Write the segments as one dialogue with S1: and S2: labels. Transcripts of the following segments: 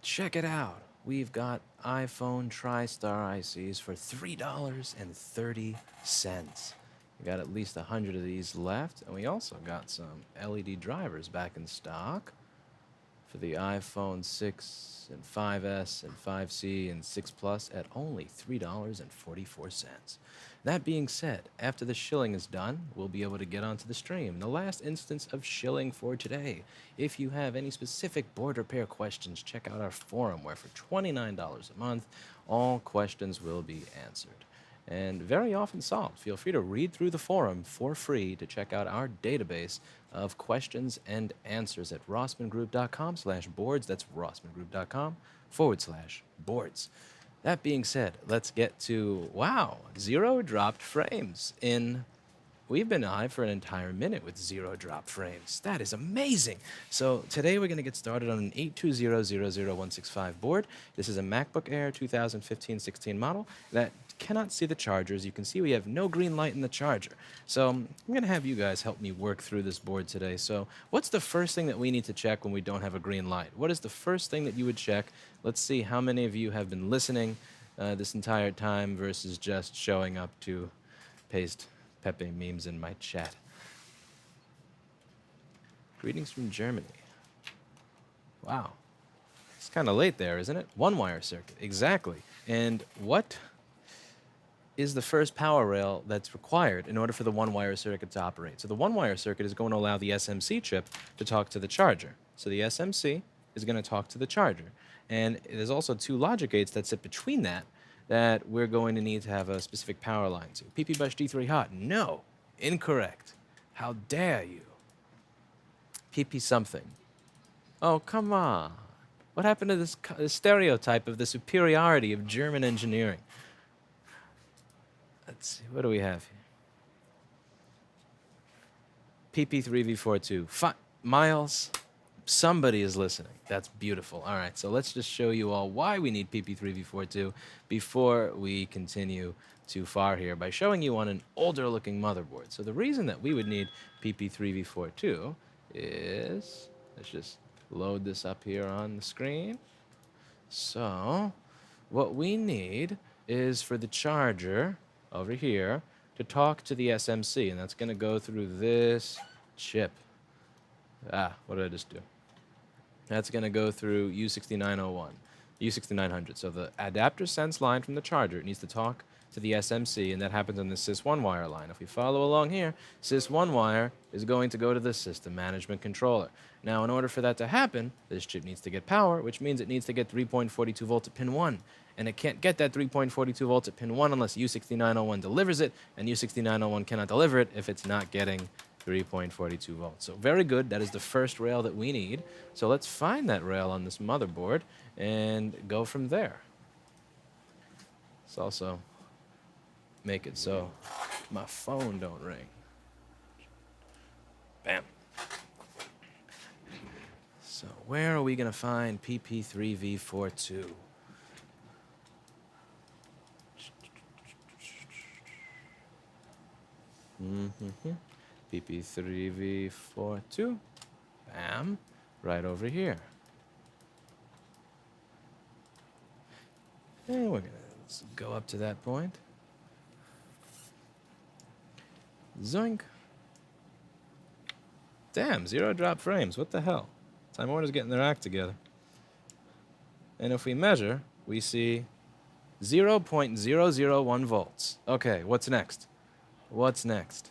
S1: Check it out. We've got iPhone TriStar ICs for $3.30. We got at least 100 of these left, and we also got some LED drivers back in stock for the iPhone 6 and 5S and 5C and 6 Plus at only $3.44. That being said, after the shilling is done, we'll be able to get onto the stream. The last instance of shilling for today. If you have any specific board repair questions, check out our forum where for $29 a month, all questions will be answered and very often solved. Feel free to read through the forum for free to check out our database of questions and answers at rossmangroup.com/boards. That's rossmangroup.com/boards. That being said, let's get to, wow, 0 dropped frames in... We've been live for an entire minute with 0 drop frames. That is amazing. So today we're going to get started on an 820000165 board. This is a MacBook Air 2015-16 model that cannot see the chargers. You can see we have no green light in the charger. So I'm going to have you guys help me work through this board today. So what's the first thing that we need to check when we don't have a green light? What is the first thing that you would check? Let's see how many of you have been listening this entire time versus just showing up to paste Pepe memes in my chat. Greetings from Germany. Wow. It's kind of late there, isn't it? One-wire circuit, exactly. And what is the first power rail that's required in order for the one-wire circuit to operate? So the one-wire circuit is going to allow the SMC chip to talk to the charger. So the SMC is going to talk to the charger. And there's also 2 logic gates that sit between that we're going to need to have a specific power line to. PP Bush D3 hot. No. Incorrect. How dare you? PP something. Oh, come on. What happened to this stereotype of the superiority of German engineering? Let's see. What do we have here? PP3V42. Miles. Somebody is listening. That's beautiful. All right, so let's just show you all why we need PP3V42 before we continue too far here by showing you on an older looking motherboard. So the reason that we would need PP3V42 is, let's just load this up here on the screen. So what we need is for the charger over here to talk to the SMC, and that's going to go through this chip. What did I just do? That's going to go through U6901, U6900. So the adapter sense line from the charger, it needs to talk to the SMC, and that happens on the sys1 wire line. If we follow along here, sys1 wire is going to go to the system management controller. Now, in order for that to happen, this chip needs to get power, which means it needs to get 3.42 volts at pin 1. And it can't get that 3.42 volts at pin 1 unless U6901 delivers it, and U6901 cannot deliver it if it's not getting 3.42 volts. So very good. That is the first rail that we need. So let's find that rail on this motherboard and go from there. Let's also make it so my phone don't ring. Bam. So where are we going to find PP3V42? PP3V42, bam, right over here. And we're going to go up to that point. Zoink. Damn, 0 drop frames, what the hell? Time Warner's getting their act together. And if we measure, we see 0.001 volts. Okay, what's next? What's next?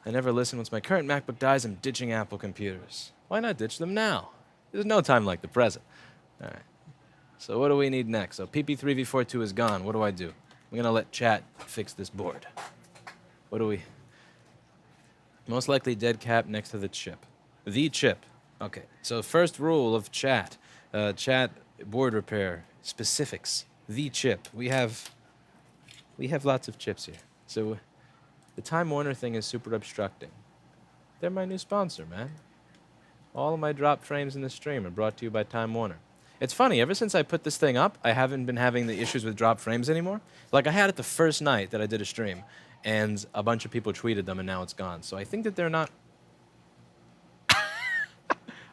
S1: I never listen. Once my current MacBook dies, I'm ditching Apple computers. Why not ditch them now? There's no time like the present. All right. So what do we need next? So PP3V42 is gone. What do I do? I'm going to let chat fix this board. What do we... Most likely dead cap next to the chip. The chip. Okay. So first rule of chat. Chat board repair. Specifics. The chip. We have lots of chips here. So... The Time Warner thing is super obstructing. They're my new sponsor, man. All of my drop frames in the stream are brought to you by Time Warner. It's funny, ever since I put this thing up, I haven't been having the issues with drop frames anymore. Like, I had it the first night that I did a stream, and a bunch of people tweeted them, and now it's gone. So I think that they're not...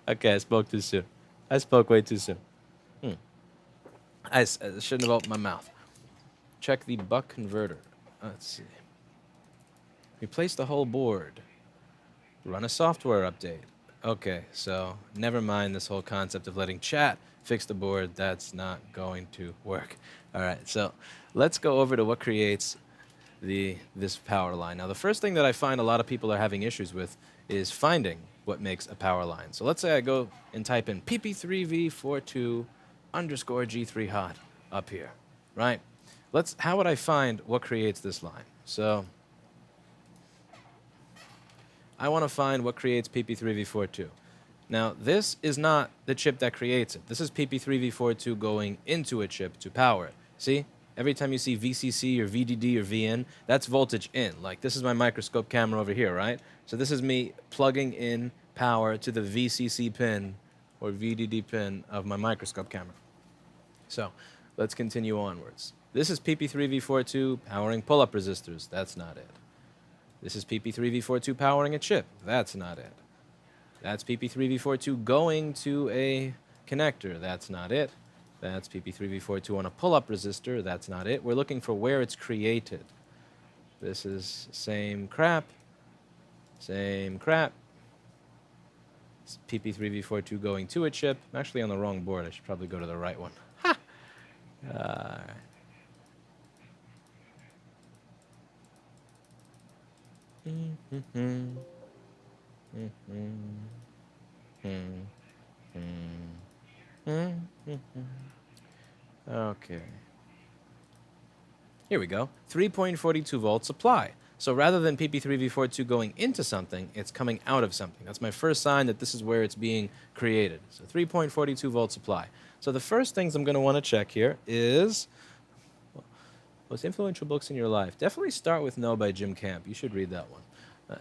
S1: Okay, I spoke too soon. I spoke way too soon. I shouldn't have opened my mouth. Check the buck converter. Let's see. Replace the whole board. Run a software update. Okay, so never mind this whole concept of letting chat fix the board. That's not going to work. All right, so let's go over to what creates this power line. Now, the first thing that I find a lot of people are having issues with is finding what makes a power line. So let's say I go and type in pp3v42 underscore G3 hot up here, right? How would I find what creates this line? So I want to find what creates pp3v42. Now, this is not the chip that creates it. This is pp3v42 going into a chip to power it. See? Every time you see VCC or VDD or VN, that's voltage in. Like, this is my microscope camera over here, right? So this is me plugging in power to the VCC pin or VDD pin of my microscope camera. So let's continue onwards. This is pp3v42 powering pull-up resistors. That's not it. This is pp3v42 powering a chip. That's not it. That's pp3v42 going to a connector. That's not it. That's pp3v42 on a pull-up resistor. That's not it. We're looking for where it's created. This is same crap. Same crap. It's pp3v42 going to a chip. I'm actually on the wrong board. I should probably go to the right one. Ha! All right. Okay. Here we go. 3.42 volt supply. So rather than pp3v42 going into something, it's coming out of something. That's my first sign that this is where it's being created. So 3.42 volt supply. So the first things I'm going to want to check here is most influential books in your life. Definitely start with No by Jim Camp. You should read that one.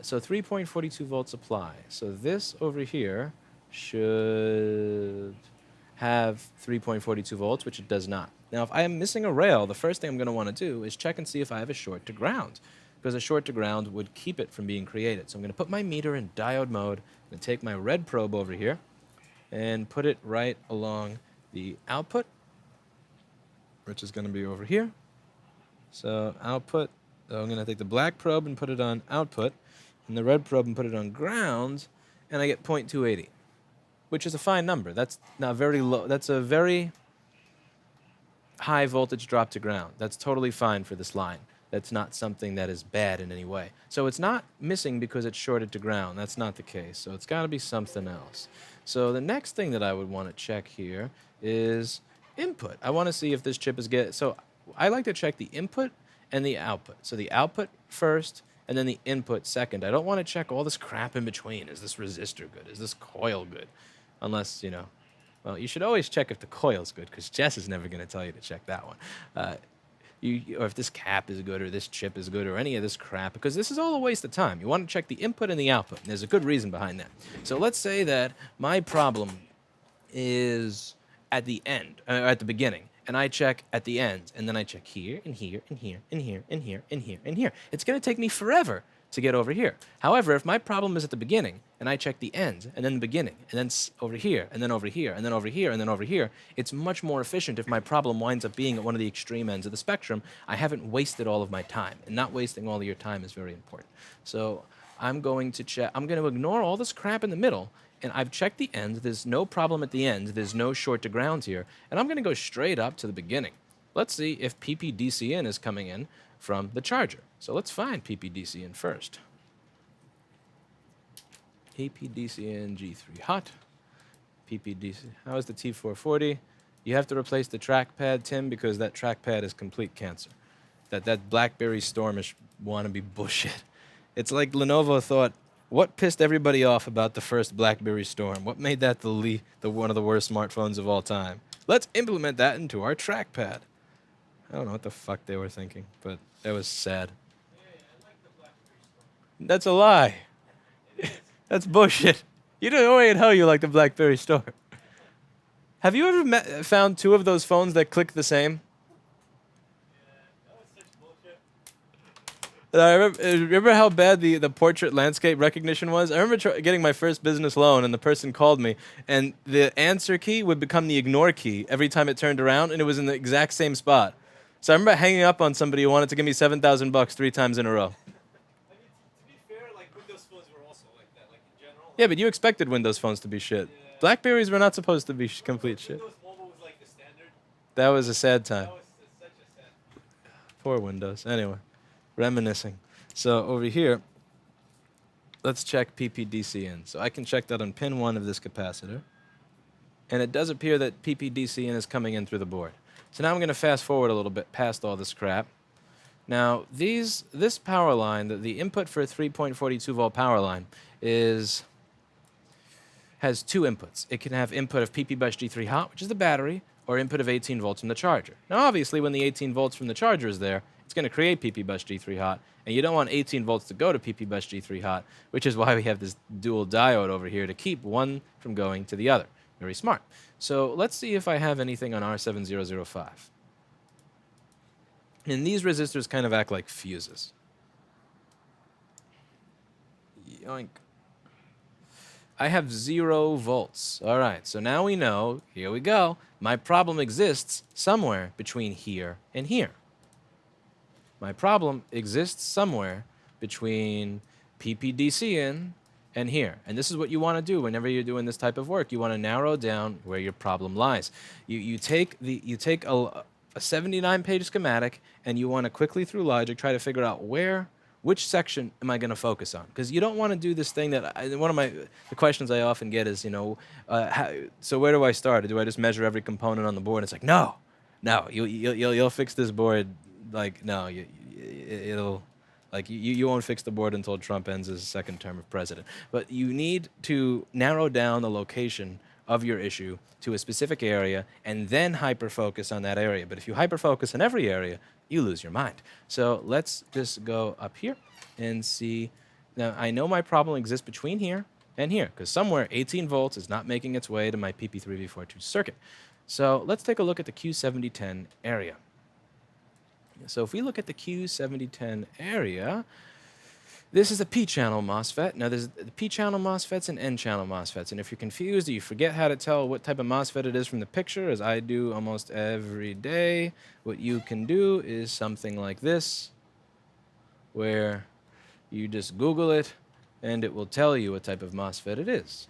S1: So 3.42 volt supply. So this over here should have 3.42 volts, which it does not. Now, if I am missing a rail, the first thing I'm going to want to do is check and see if I have a short to ground, because a short to ground would keep it from being created. So I'm going to put my meter in diode mode. I'm going to take my red probe over here and put it right along the output, which is going to be over here. So output, so I'm going to take the black probe and put it on output, and the red probe and put it on ground, and I get 0.280. Which is a fine number. That's not very low. That's a very high voltage drop to ground. That's totally fine for this line. That's not something that is bad in any way. So it's not missing because it's shorted to ground. That's not the case. So it's got to be something else. So the next thing that I would want to check here is input. I want to see if this chip is so I like to check the input and the output. So the output first, and then the input second. I don't want to check all this crap in between. Is this resistor good? Is this coil good? Unless, well, you should always check if the coil's good, because Jess is never going to tell you to check that one. Or if this cap is good, or this chip is good, or any of this crap, because this is all a waste of time. You want to check the input and the output, and there's a good reason behind that. So let's say that my problem is at the end, or at the beginning, and I check at the end, and then I check here, and here, and here, and here, and here, and here, and here. It's going to take me forever to get over here. However, if my problem is at the beginning, and I check the end, and then the beginning, and then over here, and then over here, and then over here, and then over here, it's much more efficient if my problem winds up being at one of the extreme ends of the spectrum. I haven't wasted all of my time, and not wasting all of your time is very important. So I'm going to ignore all this crap in the middle, and I've checked the end. There's no problem at the end. There's no short to ground here, and I'm going to go straight up to the beginning. Let's see if PPDCN is coming in from the charger. So let's find PPDCN first. PPDCN G3 hot. PPDC. How is the T440? You have to replace the trackpad, Tim, because that trackpad is complete cancer. That BlackBerry Stormish wannabe bullshit. It's like Lenovo thought, what pissed everybody off about the first BlackBerry Storm? What made that the one of the worst smartphones of all time? Let's implement that into our trackpad. I don't know what the fuck they were thinking, but that was sad. That's a lie. That's bullshit. You don't know in hell you like the BlackBerry Storm. Have you ever found two of those phones that click the same? I remember how bad the portrait landscape recognition was? I remember getting my first business loan, and the person called me, and the answer key would become the ignore key every time it turned around, and it was in the exact same spot. So I remember hanging up on somebody who wanted to give me $7,000 3 times in a row.
S2: I mean, to be fair, like Windows phones were also like that, like in general.
S1: Yeah, but you expected Windows phones to be shit.
S2: Yeah.
S1: Blackberries were not supposed to be complete shit.
S2: Windows Mobile was like the standard.
S1: That was a sad time.
S2: That was such a sad.
S1: Poor Windows. Anyway, reminiscing. So over here, let's check PPDC in. So I can check that on pin 1 of this capacitor. And it does appear that PPDC in is coming in through the board. So now I'm going to fast forward a little bit past all this crap. Now, this power line, the input for a 3.42 volt power line has two inputs. It can have input of PP bus G3 hot, which is the battery, or input of 18 volts from the charger. Now, obviously, when the 18 volts from the charger is there, it's going to create PP bus G3 hot, and you don't want 18 volts to go to PP bus G3 hot, which is why we have this dual diode over here to keep one from going to the other. Very smart. So let's see if I have anything on R7005. And these resistors kind of act like fuses. Yoink. I have 0 volts. All right, so now we know, here we go, my problem exists somewhere between here and here. My problem exists somewhere between PPDC in and here. And this is what you want to do whenever you're doing this type of work. You want to narrow down where your problem lies. You take a 79-page schematic, and you want to quickly through logic try to figure out which section am I going to focus on? Because you don't want to do this thing that one of the questions I often get is, so where do I start? Do I just measure every component on the board? It's like, no, you'll fix this board. Like, no, you won't fix the board until Trump ends his second term of president. But you need to narrow down the location of your issue to a specific area and then hyper-focus on that area. But if you hyper-focus on every area, you lose your mind. So let's just go up here and see. Now, I know my problem exists between here and here, because somewhere 18 volts is not making its way to my PP3V42 circuit. So let's take a look at the Q7010 area. So if we look at the Q7010 area, this is a P-channel MOSFET. Now, there's P-channel MOSFETs and N-channel MOSFETs. And if you're confused or you forget how to tell what type of MOSFET it is from the picture, as I do almost every day, what you can do is something like this, where you just Google it, and it will tell you what type of MOSFET it is.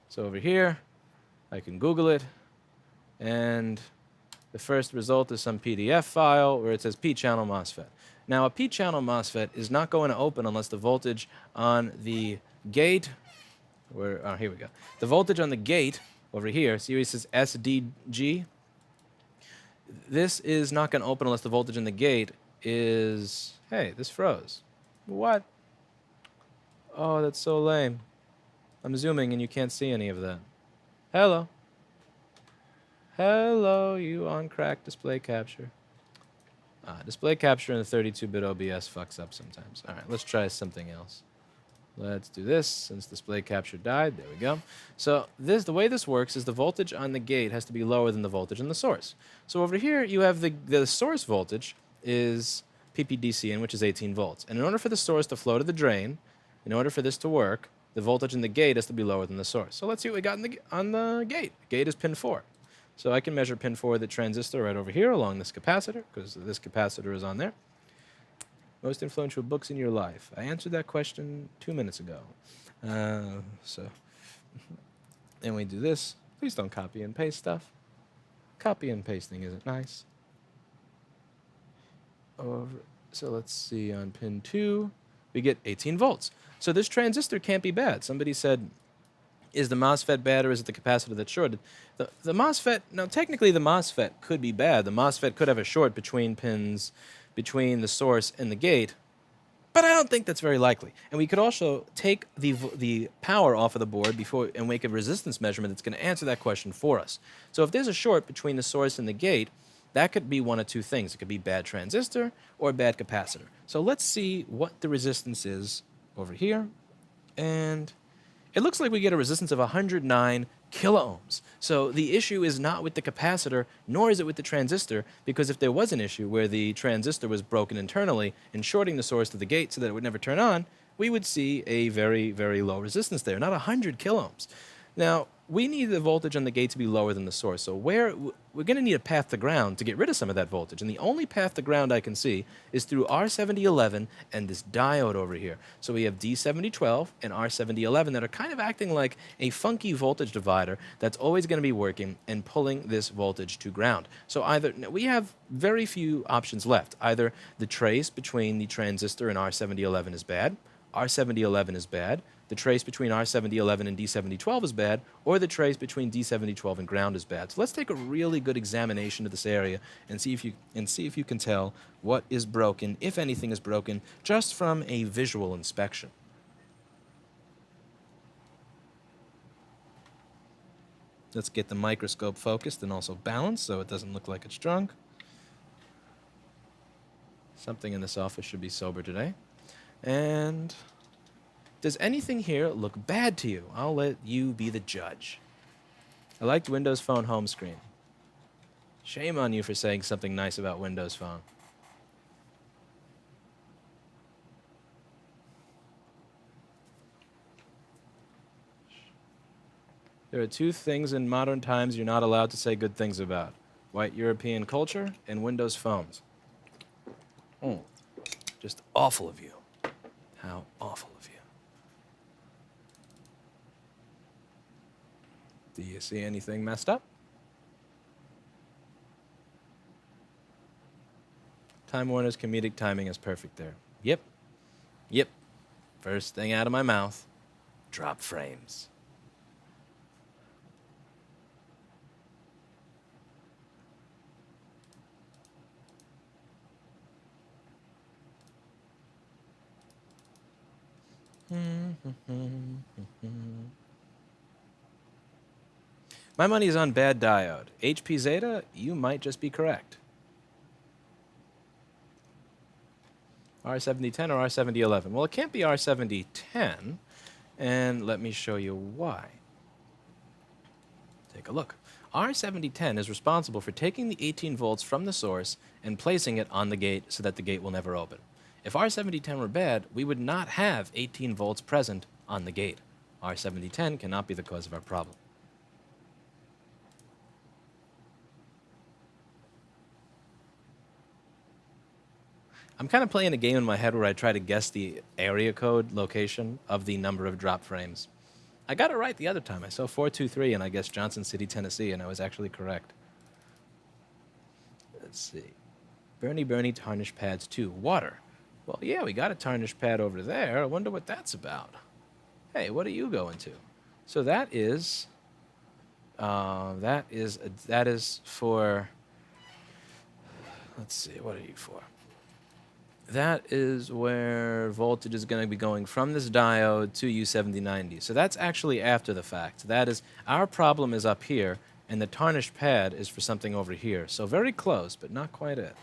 S1: So over here, I can Google it, and the first result is some PDF file where it says P-channel MOSFET. Now, a P-channel MOSFET is not going to open unless the voltage on the gate, here we go. The voltage on the gate over here, see where it says SDG? This is not going to open unless the voltage on the gate is, hey, this froze. What? Oh, that's so lame. I'm zooming and you can't see any of that. Hello. Hello, you on crack display capture. Display capture in the 32-bit OBS fucks up sometimes. All right, let's try something else. Let's do this, since display capture died. There we go. So the way this works is the voltage on the gate has to be lower than the voltage on the source. So over here, you have the source voltage is PPDC in, which is 18 volts. And in order for the source to flow to the drain, in order for this to work, the voltage in the gate has to be lower than the source. So let's see what we got on the gate. Gate is pin 4. So I can measure pin 4 of the transistor right over here along this capacitor, because this capacitor is on there. Most influential books in your life. I answered that question 2 minutes ago. And we do this. Please don't copy and paste stuff. Copy and pasting isn't nice. So let's see, on pin 2, we get 18 volts. So this transistor can't be bad. Somebody said, is the MOSFET bad or is it the capacitor that's shorted? The MOSFET, now technically the MOSFET could be bad. The MOSFET could have a short between pins, between the source and the gate, but I don't think that's very likely. And we could also take the power off of the board and make a resistance measurement that's going to answer that question for us. So if there's a short between the source and the gate, that could be one of two things. It could be bad transistor or bad capacitor. So let's see what the resistance is over here. And it looks like we get a resistance of 109 kiloohms. So the issue is not with the capacitor, nor is it with the transistor, because if there was an issue where the transistor was broken internally and shorting the source to the gate so that it would never turn on, we would see a very, very low resistance there, not 100 kiloohms. Now, we need the voltage on the gate to be lower than the source. So we're going to need a path to ground to get rid of some of that voltage. And the only path to ground I can see is through R7011 and this diode over here. So we have D7012 and R7011 that are kind of acting like a funky voltage divider that's always going to be working and pulling this voltage to ground. So either we have very few options left. Either the trace between the transistor and R7011 is bad, R7011 is bad, the trace between R7011 and D7012 is bad, or the trace between D7012 and ground is bad. So let's take a really good examination of this area and see if you can tell what is broken, if anything is broken, just from a visual inspection. Let's get the microscope focused and also balanced so it doesn't look like it's drunk. Something in this office should be sober today. And does anything here look bad to you? I'll let you be the judge. I liked Windows Phone home screen. Shame on you for saying something nice about Windows Phone. There are two things in modern times you're not allowed to say good things about: white European culture and Windows phones. Just awful of you. How awful of you. Do you see anything messed up? Time Warner's comedic timing is perfect there. Yep. Yep. First thing out of my mouth, drop frames. My money is on bad diode. HP Zeta, you might just be correct. R7010 or R7011? Well, it can't be R7010, and let me show you why. Take a look. R7010 is responsible for taking the 18 volts from the source and placing it on the gate so that the gate will never open. If R7010 were bad, we would not have 18 volts present on the gate. R7010 cannot be the cause of our problem. I'm kind of playing a game in my head where I try to guess the area code location of the number of drop frames. I got it right the other time. I saw 423 and I guessed Johnson City, Tennessee, and I was actually correct. Let's see. Bernie tarnish pads 2. Water. Well, yeah, we got a tarnish pad over there. I wonder what that's about. Hey, what are you going to? So that is for, let's see, what are you for? That is where voltage is going to be going from this diode to U7090. So that's actually after the fact. That is, our problem is up here, and the tarnished pad is for something over here. So very close, but not quite it.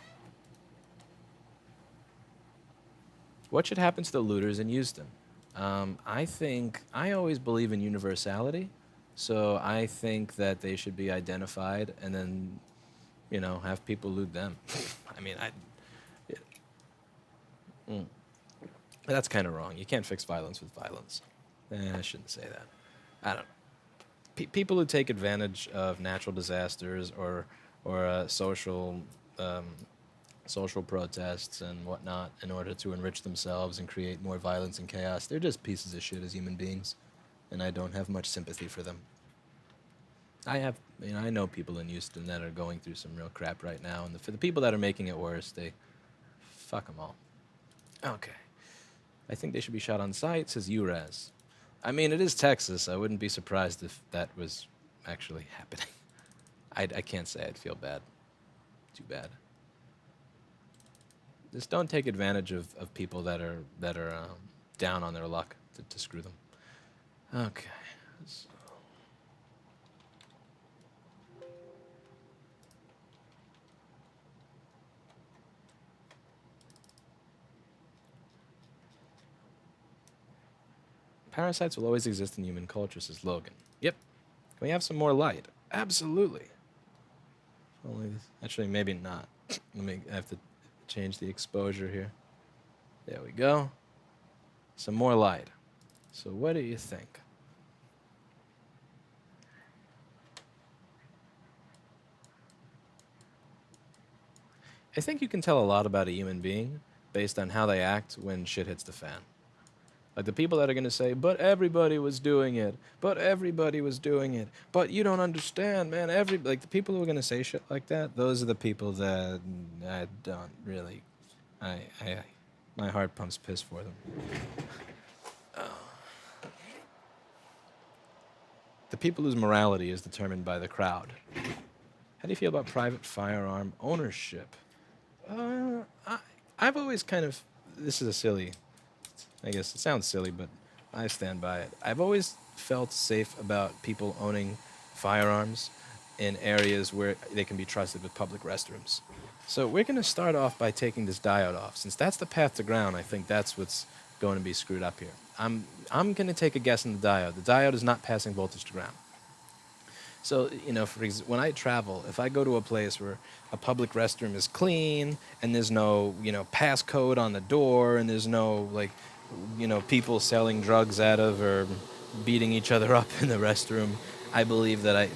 S1: What should happen to the looters in Houston? I always believe in universality. So I think that they should be identified and then, have people loot them. I mean, that's kind of wrong. You can't fix violence with violence. I shouldn't say that. I don't know. People who take advantage of natural disasters or social protests and whatnot in order to enrich themselves and create more violence and chaos, they're just pieces of shit as human beings, and I don't have much sympathy for them. I know people in Houston that are going through some real crap right now, and for the people that are making it worse, they fuck them all. Okay. I think they should be shot on sight, says URES. I mean, it is Texas. I wouldn't be surprised if that was actually happening. I can't say I'd feel bad. Too bad. Just don't take advantage of people that are down on their luck to screw them. Okay. So. Parasites will always exist in human culture, says Logan. Yep. we have some more light? Absolutely. Only this, actually, maybe not. I have to change the exposure here. There we go. Some more light. So what do you think? I think you can tell a lot about a human being based on how they act when shit hits the fan. Like the people that are going to say, but everybody was doing it, but everybody was doing it, but you don't understand, man. Like the people who are going to say shit like that, those are the people that I don't really, I my heart pumps piss for them. The people whose morality is determined by the crowd. How do you feel about private firearm ownership? I've always kind of, this is a silly, I guess it sounds silly, but I stand by it. I've always felt safe about people owning firearms in areas where they can be trusted with public restrooms. So we're going to start off by taking this diode off. Since that's the path to ground, I think that's what's going to be screwed up here. I'm going to take a guess on the diode. The diode is not passing voltage to ground. So, you know, when I travel, if I go to a place where a public restroom is clean and there's no, you know, passcode on the door and there's no, like, you know, people selling drugs out of or beating each other up in the restroom, I believe that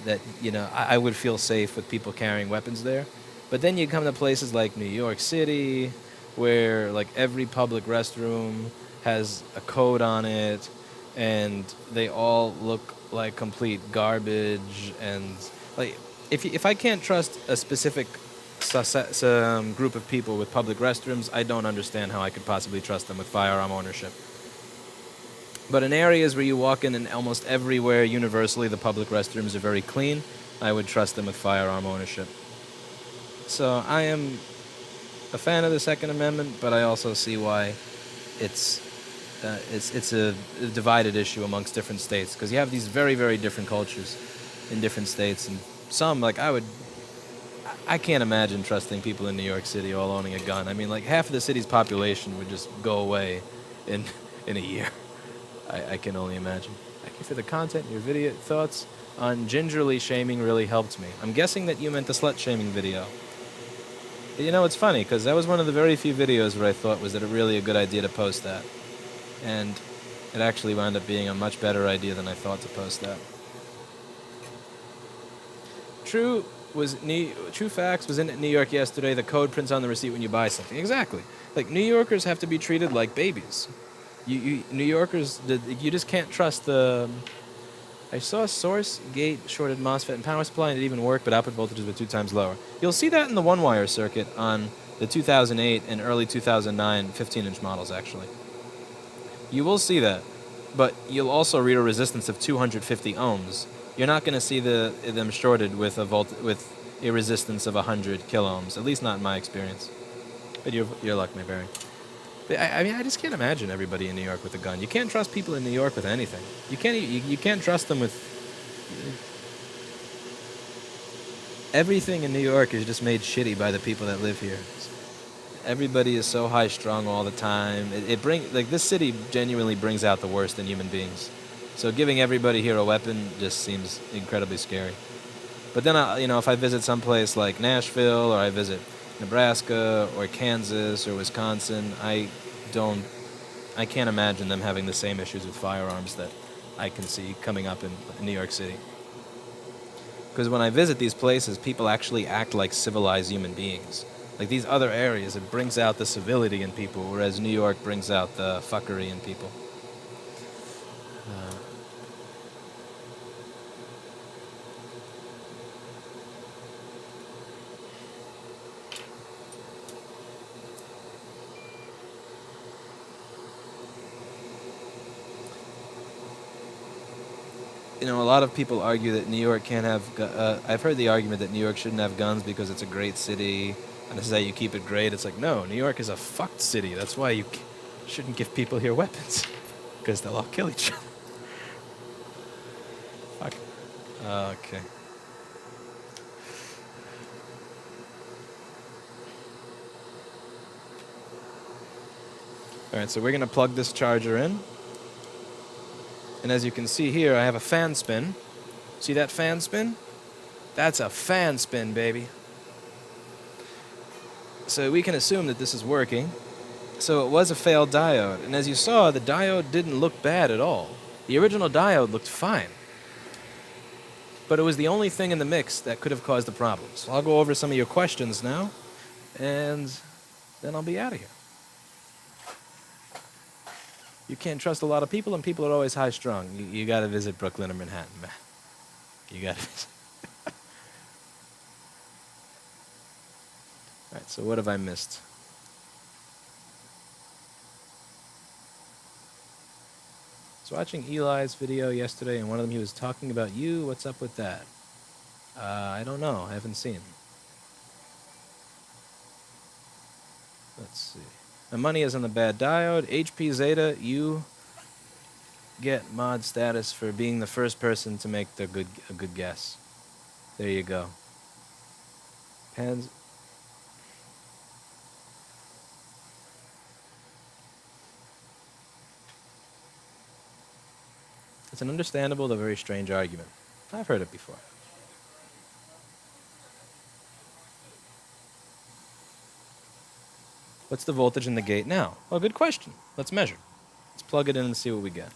S1: I would feel safe with people carrying weapons there. But then you come to places like New York City, where like every public restroom has a code on it, and they all look like complete garbage. And like, if I can't trust a specific group of people with public restrooms, I don't understand how I could possibly trust them with firearm ownership. But in areas where you walk in and almost everywhere, universally, the public restrooms are very clean, I would trust them with firearm ownership. So I am a fan of the Second Amendment, but I also see why it's a divided issue amongst different states, because you have these very, very different cultures in different states, and some, like, I can't imagine trusting people in New York City all owning a gun. I mean, like, half of the city's population would just go away in a year. I can only imagine. Thank you for the content. Your video thoughts on gingerly shaming really helped me. I'm guessing that you meant the slut shaming video. You know, it's funny, because that was one of the very few videos where I thought was that a really a good idea to post that. And it actually wound up being a much better idea than I thought to post that. True Facts was in New York yesterday. The code prints on the receipt when you buy something. Exactly. Like, New Yorkers have to be treated like babies. New Yorkers, you just can't trust the... I saw a source gate shorted MOSFET and power supply and it even worked, but output voltages were 2 times lower. You'll see that in the one-wire circuit on the 2008 and early 2009 15-inch models, actually. You will see that, but you'll also read a resistance of 250 ohms. You're not going to see them shorted with a resistance of 100 kiloohms, at least not in my experience. But your luck may vary. I mean, I just can't imagine everybody in New York with a gun. You can't trust people in New York with anything. You can't trust them with... Everything in New York is just made shitty by the people that live here. Everybody is so high-strung all the time. This city genuinely brings out the worst in human beings. So giving everybody here a weapon just seems incredibly scary. But then, if I visit someplace like Nashville, or I visit Nebraska or Kansas or Wisconsin, I can't imagine them having the same issues with firearms that I can see coming up in New York City. Because when I visit these places, people actually act like civilized human beings. Like these other areas, it brings out the civility in people, whereas New York brings out the fuckery in people. A lot of people argue that New York can't have... I've heard the argument that New York shouldn't have guns because it's a great city, and this is how you keep it great. It's like, no, New York is a fucked city. That's why you shouldn't give people here weapons, because they'll all kill each other. Fuck. Okay. Alright, so we're going to plug this charger in. And as you can see here, I have a fan spin. See that fan spin? That's a fan spin, baby. So we can assume that this is working. So it was a failed diode. And as you saw, the diode didn't look bad at all. The original diode looked fine. But it was the only thing in the mix that could have caused the problem. So I'll go over some of your questions now, and then I'll be out of here. You can't trust a lot of people, and people are always high-strung. You got to visit Brooklyn or Manhattan, man. You got to visit. All right, so what have I missed? I was watching Eli's video yesterday, and one of them he was talking about you. What's up with that? I don't know. I haven't seen. Let's see. My money is on the bad diode. HP Zeta, you get mod status for being the first person to make a good guess. There you go. Pans. It's an understandable, though very strange argument. I've heard it before. What's the voltage in the gate now? Well, good question. Let's measure. Let's plug it in and see what we get.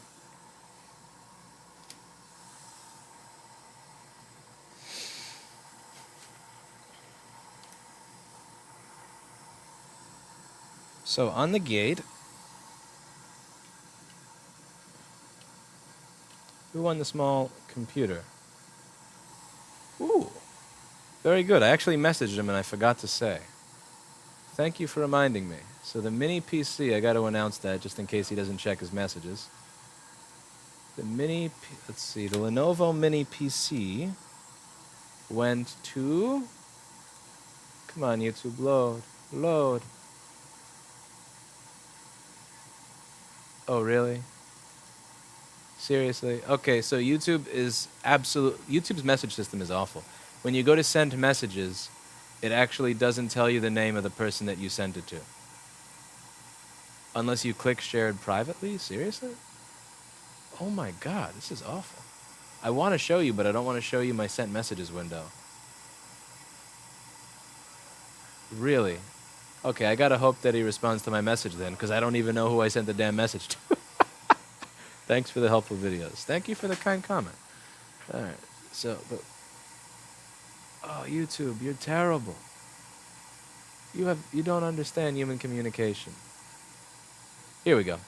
S1: So on the gate, who won the small computer? Ooh, very good. I actually messaged him and I forgot to say. Thank you for reminding me. So the mini PC, I got to announce that just in case he doesn't check his messages. Let's see, the Lenovo mini PC went to, come on YouTube, load. Oh, really? Seriously? Okay, so YouTube's message system is awful. When you go to send messages, it actually doesn't tell you the name of the person that you sent it to. Unless you click shared privately? Seriously? Oh my god, this is awful. I want to show you, but I don't want to show you my sent messages window. Really? Okay, I gotta hope that he responds to my message then, because I don't even know who I sent the damn message to. Thanks for the helpful videos. Thank you for the kind comment. Alright, oh, YouTube, you're terrible. You don't understand human communication. Here we go.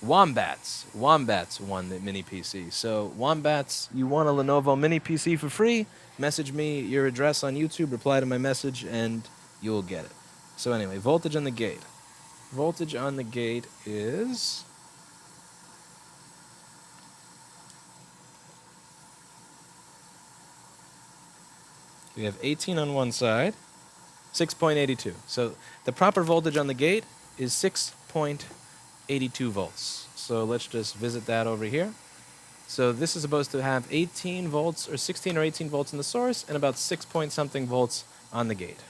S1: Wombats won the mini PC. So Wombats, you want a Lenovo mini PC for free? Message me your address on YouTube, reply to my message, and you'll get it. So anyway, voltage on the gate. Voltage on the gate is... we have 18 on one side, 6.82. So the proper voltage on the gate is 6.82 volts. So let's just visit that over here. So this is supposed to have 18 volts or 16 or 18 volts in the source and about 6 point something volts on the gate.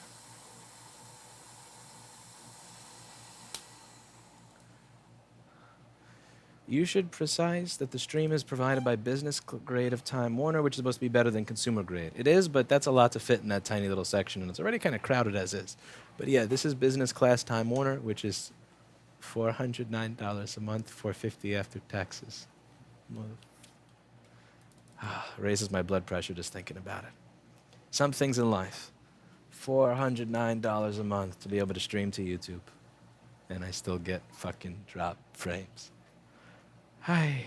S1: You should precise that the stream is provided by business grade of Time Warner, which is supposed to be better than consumer grade. It is, but that's a lot to fit in that tiny little section, and it's already kind of crowded as is. But yeah, this is business class Time Warner, which is $409 a month, $450 after taxes. Raises my blood pressure just thinking about it. Some things in life, $409 a month to be able to stream to YouTube, and I still get fucking drop frames. Hi.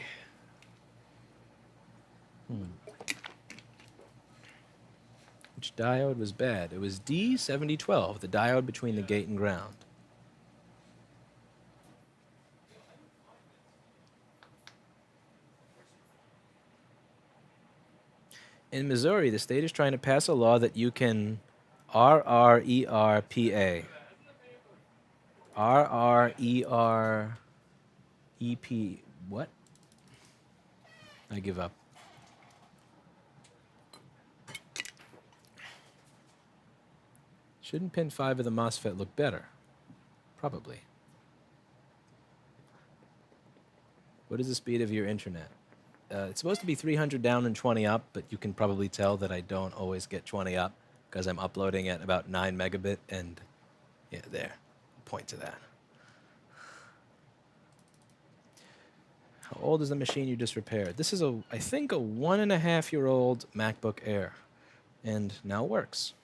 S1: Which diode was bad? It was D7012, the diode between the gate and ground. In Missouri, the state is trying to pass a law that you can RRERPA. RREREP. What? I give up. Shouldn't pin 5 of the MOSFET look better? Probably. What is the speed of your internet? It's supposed to be 300 down and 20 up, but you can probably tell that I don't always get 20 up because I'm uploading at about 9 megabit, and yeah, there. Point to that. How old is the machine you just repaired? This is I think a 1.5-year-old MacBook Air, and now works.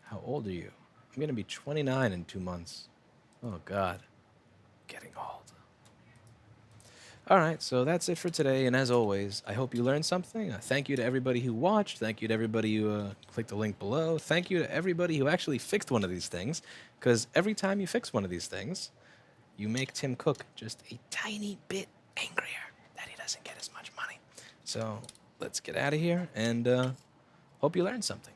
S1: How old are you? I'm going to be 29 in 2 months. Oh, God. Getting old. All right, so that's it for today. And as always, I hope you learned something. Thank you to everybody who watched. Thank you to everybody who clicked the link below. Thank you to everybody who actually fixed one of these things, because every time you fix one of these things, you make Tim Cook just a tiny bit angrier that he doesn't get as much money. So let's get out of here, and hope you learned something.